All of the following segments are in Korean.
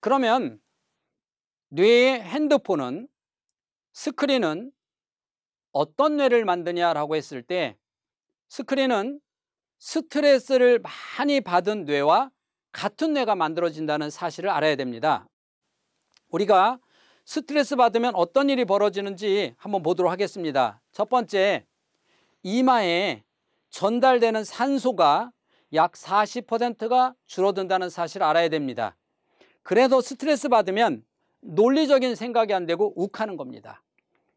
그러면 뇌의 핸드폰은, 스크린은 어떤 뇌를 만드냐라고 했을 때 스크린은 스트레스를 많이 받은 뇌와 같은 뇌가 만들어진다는 사실을 알아야 됩니다. 우리가 스트레스 받으면 어떤 일이 벌어지는지 한번 보도록 하겠습니다. 첫 번째, 이마에 전달되는 산소가 약 40%가 줄어든다는 사실을 알아야 됩니다. 그래서 스트레스 받으면 논리적인 생각이 안 되고 욱하는 겁니다.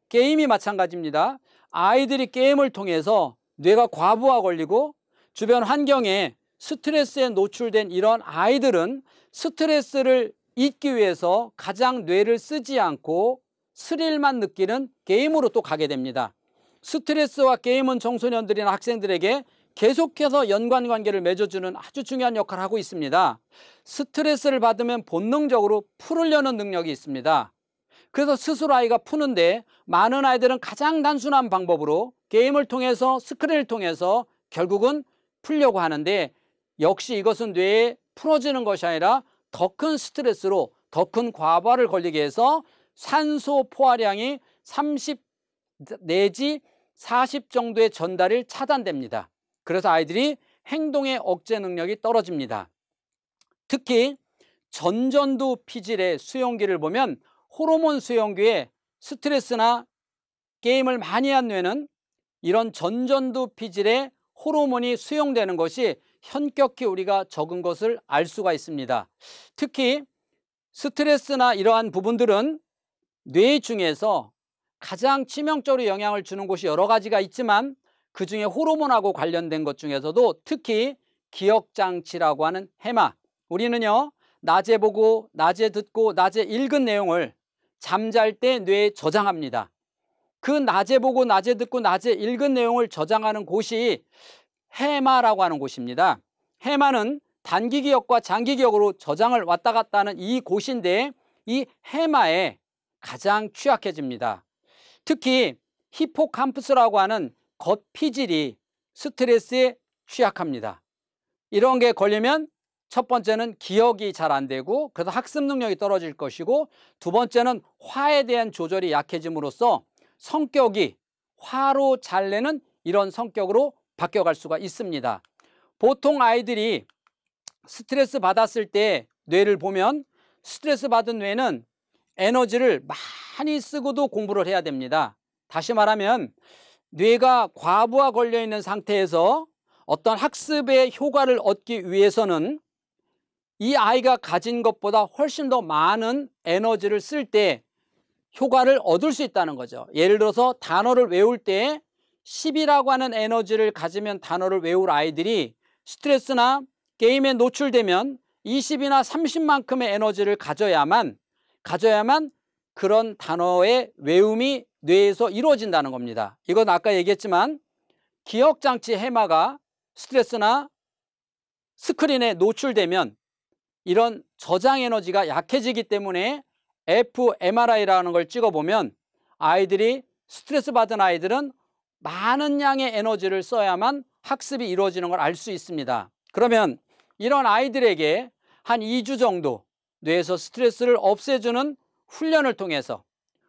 게임이 마찬가지입니다. 아이들이 게임을 통해서 뇌가 과부하 걸리고 주변 환경에 스트레스에 노출된 이런 아이들은 스트레스를 잊기 위해서 가장 뇌를 쓰지 않고 스릴만 느끼는 게임으로 또 가게 됩니다. 스트레스와 게임은 청소년들이나 학생들에게 계속해서 연관관계를 맺어주는 아주 중요한 역할을 하고 있습니다. 스트레스를 받으면 본능적으로 풀으려는 능력이 있습니다. 그래서 스스로 아이가 푸는데 많은 아이들은 가장 단순한 방법으로 게임을 통해서, 스크린을 통해서 결국은 풀려고 하는데, 역시 이것은 뇌에 풀어지는 것이 아니라 더 큰 스트레스로, 더 큰 과부하를 걸리게 해서 산소 포화량이 30 내지 40 정도의 전달이 차단됩니다. 그래서 아이들이 행동의 억제 능력이 떨어집니다. 특히 전전두 피질의 수용기를 보면 호르몬 수용기에 스트레스나 게임을 많이 한 뇌는 이런 전전두 피질의 호르몬이 수용되는 것이 현격히 우리가 적은 것을 알 수가 있습니다. 특히 스트레스나 이러한 부분들은 뇌 중에서 가장 치명적으로 영향을 주는 곳이 여러 가지가 있지만 그 중에 호르몬하고 관련된 것 중에서도 특히 기억장치라고 하는 해마, 우리는요 낮에 보고 낮에 듣고 낮에 읽은 내용을 잠잘 때 뇌에 저장합니다. 그 낮에 보고 낮에 듣고 낮에 읽은 내용을 저장하는 곳이 해마라고 하는 곳입니다. 해마는 단기 기억과 장기 기억으로 저장을 왔다 갔다 하는 이 곳인데 이 해마에 가장 취약해집니다. 특히 히포캄푸스라고 하는 겉피질이 스트레스에 취약합니다. 이런 게 걸리면 첫 번째는 기억이 잘 안 되고 그래서 학습 능력이 떨어질 것이고, 두 번째는 화에 대한 조절이 약해짐으로써 성격이 화로 잘 내는 이런 성격으로 바뀌어갈 수가 있습니다. 보통 아이들이 스트레스 받았을 때 뇌를 보면 스트레스 받은 뇌는 에너지를 많이 쓰고도 공부를 해야 됩니다. 다시 말하면 뇌가 과부하 걸려 있는 상태에서 어떤 학습의 효과를 얻기 위해서는 이 아이가 가진 것보다 훨씬 더 많은 에너지를 쓸 때 효과를 얻을 수 있다는 거죠. 예를 들어서 단어를 외울 때 10이라고 하는 에너지를 가지면 단어를 외울 아이들이 스트레스나 게임에 노출되면 20이나 30만큼의 에너지를 가져야만 그런 단어의 외움이 뇌에서 이루어진다는 겁니다. 이건 아까 얘기했지만 기억장치 해마가 스트레스나 스크린에 노출되면 이런 저장 에너지가 약해지기 때문에 fMRI라는 걸 찍어보면 아이들이 스트레스 받은 아이들은 많은 양의 에너지를 써야만 학습이 이루어지는 걸 알 수 있습니다. 그러면 이런 아이들에게 한 2주 정도 뇌에서 스트레스를 없애주는 훈련을 통해서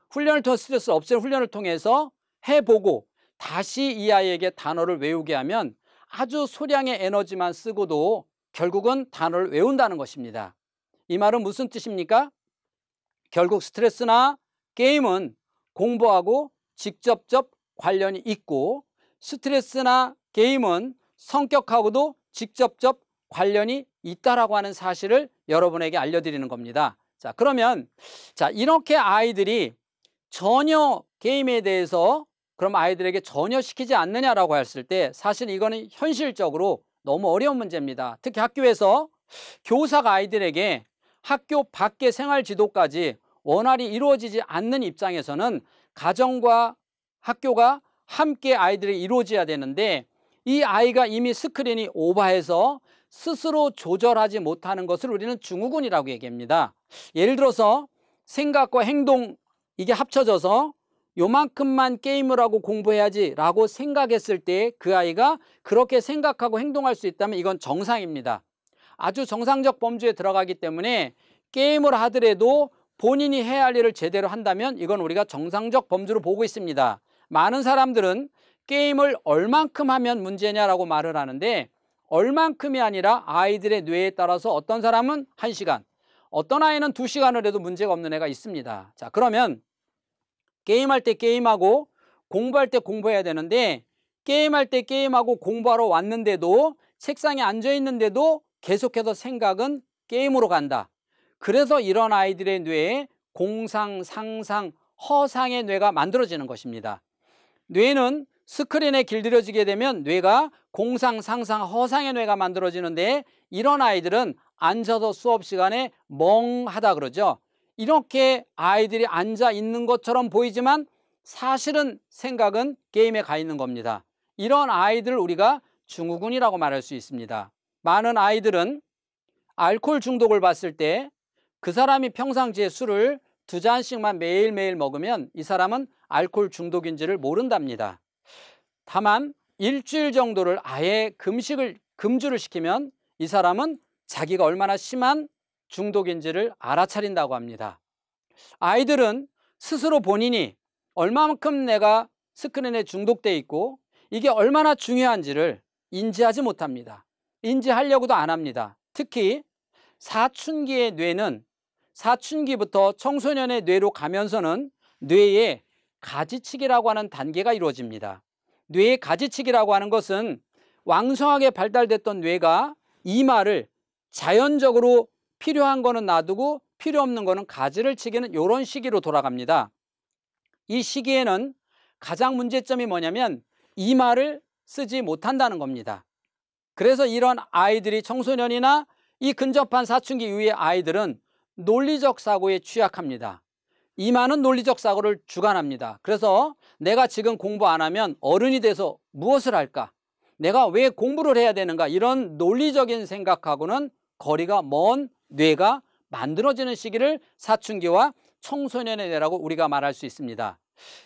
스트레스를 없애는 훈련을 통해서 해보고 다시 이 아이에게 단어를 외우게 하면 아주 소량의 에너지만 쓰고도 결국은 단어를 외운다는 것입니다. 이 말은 무슨 뜻입니까? 결국 스트레스나 게임은 공부하고 직접적 관련이 있고 스트레스나 게임은 성격하고도 직접적 관련이 있다라고 하는 사실을 여러분에게 알려드리는 겁니다. 자, 그러면 이렇게 아이들이 전혀 게임에 대해서 그럼 아이들에게 전혀 시키지 않느냐라고 했을 때 사실 이거는 현실적으로 너무 어려운 문제입니다. 특히 학교에서 교사가 아이들에게 학교 밖의 생활 지도까지 원활히 이루어지지 않는 입장에서는 가정과 학교가 함께 아이들이 이루어져야 되는데 이 아이가 이미 스크린이 오버해서 스스로 조절하지 못하는 것을 우리는 증후군이라고 얘기합니다. 예를 들어서 생각과 행동 이게 합쳐져서 요만큼만 게임을 하고 공부해야지 라고 생각했을 때 그 아이가 그렇게 생각하고 행동할 수 있다면 이건 정상입니다. 아주 정상적 범주에 들어가기 때문에 게임을 하더라도 본인이 해야 할 일을 제대로 한다면 이건 우리가 정상적 범주로 보고 있습니다. 많은 사람들은 게임을 얼만큼 하면 문제냐라고 말을 하는데, 얼만큼이 아니라 아이들의 뇌에 따라서 어떤 사람은 1시간, 어떤 아이는 2시간을 해도 문제가 없는 애가 있습니다. 자, 그러면 게임할 때 게임하고 공부할 때 공부해야 되는데, 게임할 때 게임하고 공부하러 왔는데도 책상에 앉아 있는데도 계속해서 생각은 게임으로 간다. 그래서 이런 아이들의 뇌에 공상, 상상, 허상의 뇌가 만들어지는 것입니다. 뇌는 스크린에 길들여지게 되면 뇌가 공상, 상상, 허상의 뇌가 만들어지는데, 이런 아이들은 앉아서 수업 시간에 멍하다 그러죠. 이렇게 아이들이 앉아 있는 것처럼 보이지만 사실은 생각은 게임에 가 있는 겁니다. 이런 아이들을 우리가 증후군이라고 말할 수 있습니다. 많은 아이들은 알코올 중독을 봤을 때 그 사람이 평상시에 술을 2잔씩만 매일매일 먹으면 이 사람은 알코올 중독인지를 모른답니다. 다만 일주일 정도를 아예 금주를 시키면 이 사람은 자기가 얼마나 심한 중독인지를 알아차린다고 합니다. 아이들은 스스로 본인이 얼마만큼 내가 스크린에 중독돼 있고 이게 얼마나 중요한지를 인지하지 못합니다. 인지하려고도 안 합니다. 특히 사춘기의 뇌는 사춘기부터 청소년의 뇌로 가면서는 뇌에 가지치기라고 하는 단계가 이루어집니다. 뇌의 가지치기라고 하는 것은 왕성하게 발달됐던 뇌가 이마를 자연적으로 필요한 거는 놔두고 필요 없는 거는 가지를 치기는 이런 시기로 돌아갑니다. 이 시기에는 가장 문제점이 뭐냐면 이마를 쓰지 못한다는 겁니다. 그래서 이런 아이들이, 청소년이나 이 근접한 사춘기 이후의 아이들은 논리적 사고에 취약합니다. 이마는 논리적 사고를 주관합니다. 그래서 내가 지금 공부 안 하면 어른이 돼서 무엇을 할까? 내가 왜 공부를 해야 되는가? 이런 논리적인 생각하고는 거리가 먼 뇌가 만들어지는 시기를 사춘기와 청소년의 뇌라고 우리가 말할 수 있습니다.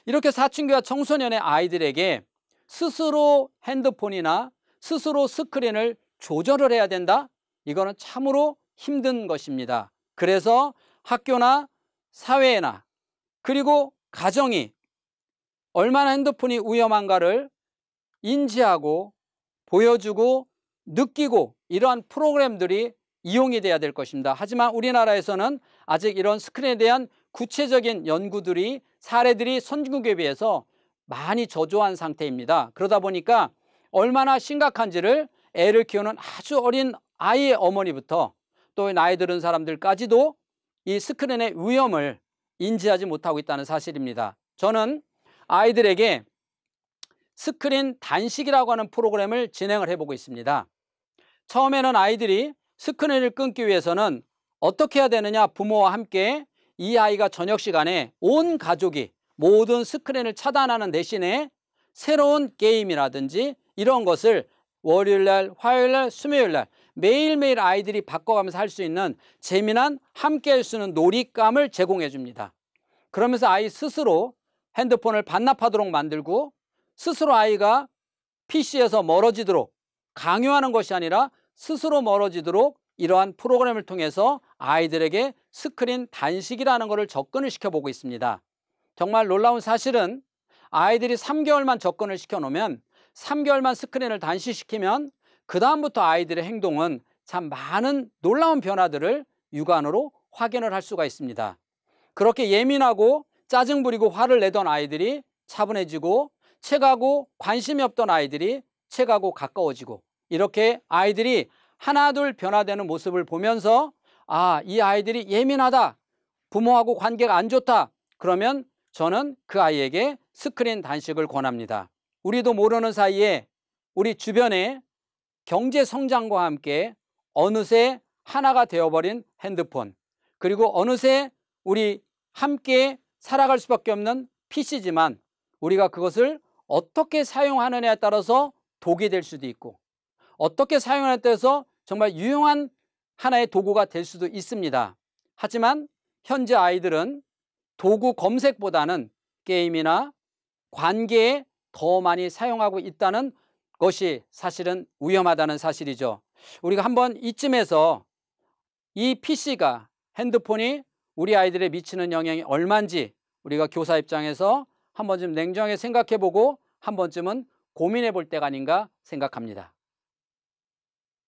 이렇게 사춘기와 청소년의 아이들에게 스스로 핸드폰이나 스스로 스크린을 조절을 해야 된다? 이거는 참으로 힘든 것입니다. 그래서 학교나 사회나 그리고 가정이 얼마나 핸드폰이 위험한가를 인지하고 보여주고 느끼고 이러한 프로그램들이 이용이 돼야 될 것입니다. 하지만 우리나라에서는 아직 이런 스크린에 대한 구체적인 연구들이, 사례들이 선진국에 비해서 많이 저조한 상태입니다. 그러다 보니까 얼마나 심각한지를 애를 키우는 아주 어린 아이의 어머니부터 또 나이 들은 사람들까지도 이 스크린의 위험을 인지하지 못하고 있다는 사실입니다. 저는 아이들에게 스크린 단식이라고 하는 프로그램을 진행을 해보고 있습니다. 처음에는 아이들이 스크린을 끊기 위해서는 어떻게 해야 되느냐, 부모와 함께 이 아이가 저녁 시간에 온 가족이 모든 스크린을 차단하는 대신에 새로운 게임이라든지 이런 것을 월요일날, 화요일날, 수요일날 매일매일 아이들이 바꿔가면서 할 수 있는 재미난 함께 할 수 있는 놀잇감을 제공해 줍니다. 그러면서 아이 스스로 핸드폰을 반납하도록 만들고 스스로 아이가 PC에서 멀어지도록 강요하는 것이 아니라 스스로 멀어지도록 이러한 프로그램을 통해서 아이들에게 스크린 단식이라는 것을 접근을 시켜보고 있습니다. 정말 놀라운 사실은 아이들이 3개월만 접근을 시켜놓으면 3개월만 스크린을 단식시키면 그 다음부터 아이들의 행동은 참 많은 놀라운 변화들을 육안으로 확인을 할 수가 있습니다. 그렇게 예민하고 짜증 부리고 화를 내던 아이들이 차분해지고 책하고 관심이 없던 아이들이 책하고 가까워지고 이렇게 아이들이 하나둘 변화되는 모습을 보면서 아, 이 아이들이 예민하다, 부모하고 관계가 안 좋다, 그러면 저는 그 아이에게 스크린 단식을 권합니다. 우리도 모르는 사이에 우리 주변에 경제 성장과 함께 어느새 하나가 되어버린 핸드폰, 그리고 어느새 우리 함께 살아갈 수밖에 없는 PC지만 우리가 그것을 어떻게 사용하느냐에 따라서 독이 될 수도 있고 어떻게 사용하느냐에 따라서 정말 유용한 하나의 도구가 될 수도 있습니다. 하지만 현재 아이들은 도구 검색보다는 게임이나 관계에 더 많이 사용하고 있다는 것이 사실은 위험하다는 사실이죠. 우리가 한번 이쯤에서 이 PC가, 핸드폰이 우리 아이들에 미치는 영향이 얼마인지 우리가 교사 입장에서 한 번쯤 냉정하게 생각해 보고 한 번쯤은 고민해 볼 때가 아닌가 생각합니다.